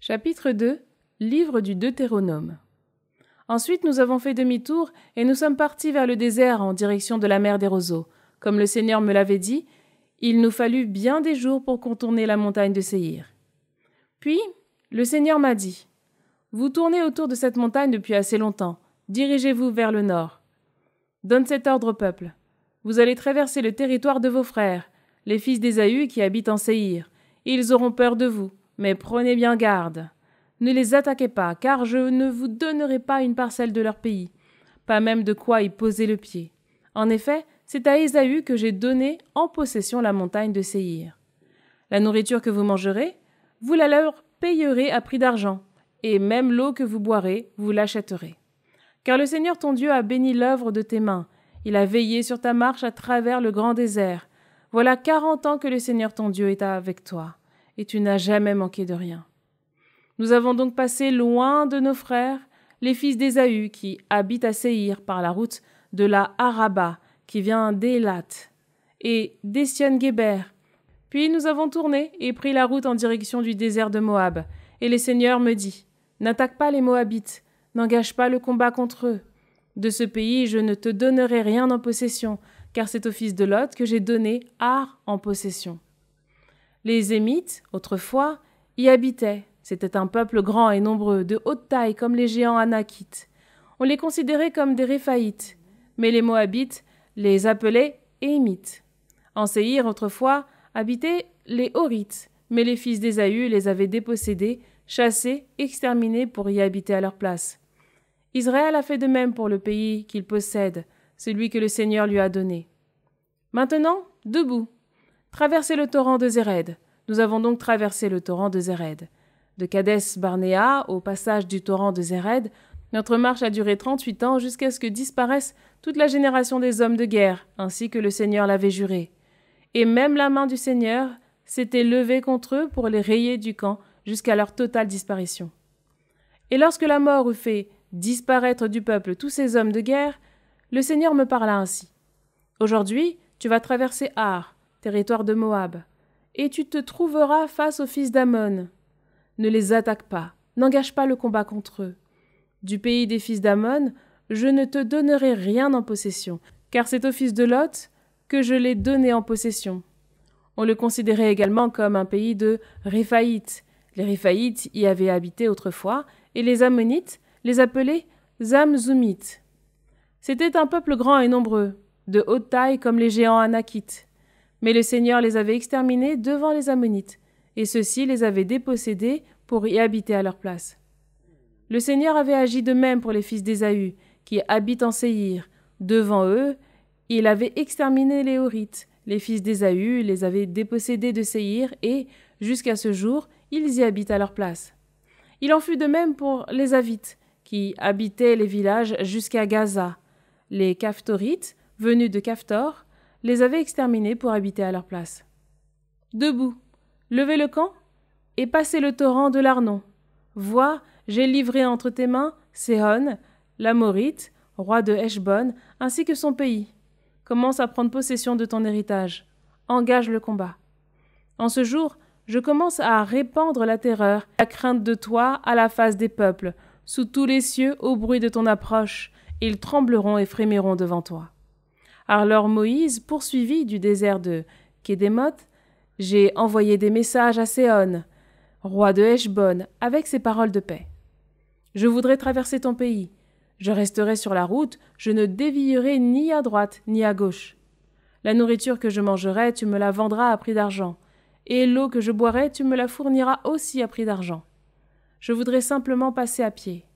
Chapitre 2. Livre du Deutéronome. Ensuite nous avons fait demi-tour et nous sommes partis vers le désert en direction de la mer des roseaux. Comme le Seigneur me l'avait dit, il nous fallut bien des jours pour contourner la montagne de Séhir. Puis le Seigneur m'a dit, « Vous tournez autour de cette montagne depuis assez longtemps. Dirigez-vous vers le nord. Donne cet ordre au peuple. Vous allez traverser le territoire de vos frères, les fils d'Ésaü qui habitent en Séhir. Ils auront peur de vous, mais prenez bien garde. Ne les attaquez pas, car je ne vous donnerai pas une parcelle de leur pays, pas même de quoi y poser le pied. En effet, c'est à Ésaü que j'ai donné en possession la montagne de Séhir. La nourriture que vous mangerez, vous la leur payerez à prix d'argent, et même l'eau que vous boirez, vous l'achèterez. Car le Seigneur ton Dieu a béni l'œuvre de tes mains. Il a veillé sur ta marche à travers le grand désert. Voilà 40 ans que le Seigneur ton Dieu est avec toi, et tu n'as jamais manqué de rien. Nous avons donc passé loin de nos frères, les fils d'Ésaü, qui habitent à Séhir par la route de la Araba, qui vient d'Élat, et d'Ession-Guéber. Puis nous avons tourné et pris la route en direction du désert de Moab. Et le Seigneur me dit, « N'attaque pas les Moabites, n'engage pas le combat contre eux. De ce pays, je ne te donnerai rien en possession, car c'est au fils de Lot que j'ai donné Ar en possession. » Les Émites, autrefois, y habitaient. C'était un peuple grand et nombreux, de haute taille comme les géants anakites. On les considérait comme des Réphaïtes, mais les Moabites les appelaient Émites. En Séhir, autrefois, habitaient les Horites, mais les fils d'Ésaü les avaient dépossédés, chassés, exterminés pour y habiter à leur place. Israël a fait de même pour le pays qu'il possède, celui que le Seigneur lui a donné. Maintenant, debout, traversez le torrent de Zéred. Nous avons donc traversé le torrent de Zéred. De Kadès-Barnéa au passage du torrent de Zéred, notre marche a duré 38 ans jusqu'à ce que disparaisse toute la génération des hommes de guerre, ainsi que le Seigneur l'avait juré. Et même la main du Seigneur s'était levée contre eux pour les rayer du camp jusqu'à leur totale disparition. Et lorsque la mort eut fait disparaître du peuple tous ces hommes de guerre, le Seigneur me parla ainsi. « Aujourd'hui, tu vas traverser Ar, territoire de Moab, et tu te trouveras face aux fils d'Ammon. Ne les attaque pas, n'engage pas le combat contre eux. Du pays des fils d'Ammon, je ne te donnerai rien en possession, car c'est au fils de Lot que je l'ai donné en possession. » On le considérait également comme un pays de Réphaïtes. Les Réphaïtes y avaient habité autrefois, et les Ammonites les appelaient Zamzoumites. C'était un peuple grand et nombreux, de haute taille comme les géants anakites. Mais le Seigneur les avait exterminés devant les Ammonites, et ceux-ci les avaient dépossédés pour y habiter à leur place. Le Seigneur avait agi de même pour les fils d'Ésaü, qui habitent en Séhir. Devant eux, il avait exterminé les Horites. Les fils d'Ésaü les avaient dépossédés de Séhir, et, jusqu'à ce jour, ils y habitent à leur place. Il en fut de même pour les Avites, qui habitaient les villages jusqu'à Gaza. Les Caphtorites, venus de Caphtor, les avaient exterminés pour habiter à leur place. Debout, levez le camp et passez le torrent de l'Arnon. Vois, j'ai livré entre tes mains Séhon, l'Amorite, roi de Heshbon, ainsi que son pays. Commence à prendre possession de ton héritage. Engage le combat. En ce jour, je commence à répandre la terreur, la crainte de toi à la face des peuples, sous tous les cieux au bruit de ton approche. Ils trembleront et frémiront devant toi. Alors Moïse poursuivit du désert de Kédémoth. J'ai envoyé des messages à Séhon, roi de Heshbon, avec ces paroles de paix. Je voudrais traverser ton pays. Je resterai sur la route, je ne dévierai ni à droite ni à gauche. La nourriture que je mangerai, tu me la vendras à prix d'argent, et l'eau que je boirai, tu me la fourniras aussi à prix d'argent. Je voudrais simplement passer à pied,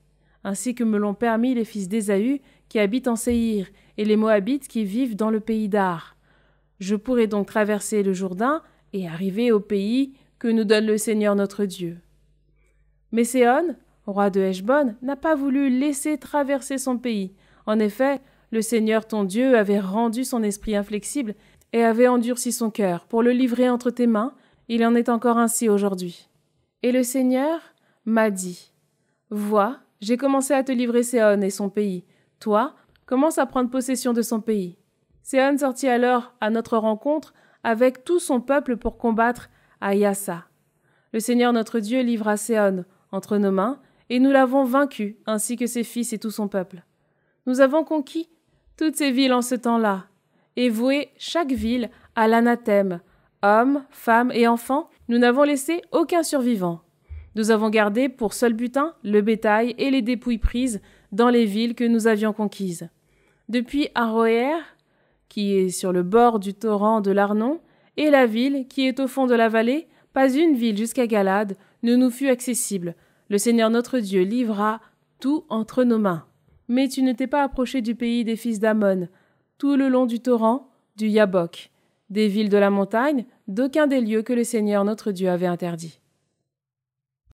ainsi que me l'ont permis les fils d'Ésaü qui habitent en Séhir et les Moabites qui vivent dans le pays d'Ar. Je pourrai donc traverser le Jourdain et arriver au pays que nous donne le Seigneur notre Dieu. Mais Séhon, roi de Heshbon, n'a pas voulu laisser traverser son pays. En effet, le Seigneur ton Dieu avait rendu son esprit inflexible et avait endurci son cœur pour le livrer entre tes mains. Il en est encore ainsi aujourd'hui. Et le Seigneur m'a dit, « Vois, j'ai commencé à te livrer Séhon et son pays. Toi, commence à prendre possession de son pays. » Séhon sortit alors à notre rencontre avec tout son peuple pour combattre à Yassa. Le Seigneur notre Dieu livra Séhon entre nos mains, et nous l'avons vaincu, ainsi que ses fils et tout son peuple. Nous avons conquis toutes ces villes en ce temps-là, et voué chaque ville à l'anathème. Hommes, femmes et enfants, nous n'avons laissé aucun survivant. Nous avons gardé pour seul butin le bétail et les dépouilles prises dans les villes que nous avions conquises. Depuis Aroër, qui est sur le bord du torrent de l'Arnon, et la ville, qui est au fond de la vallée, pas une ville jusqu'à Galade ne nous fut accessible. Le Seigneur notre Dieu livra tout entre nos mains. Mais tu ne t'es pas approché du pays des fils d'Ammon, tout le long du torrent, du Yabok, des villes de la montagne, d'aucun des lieux que le Seigneur notre Dieu avait interdits.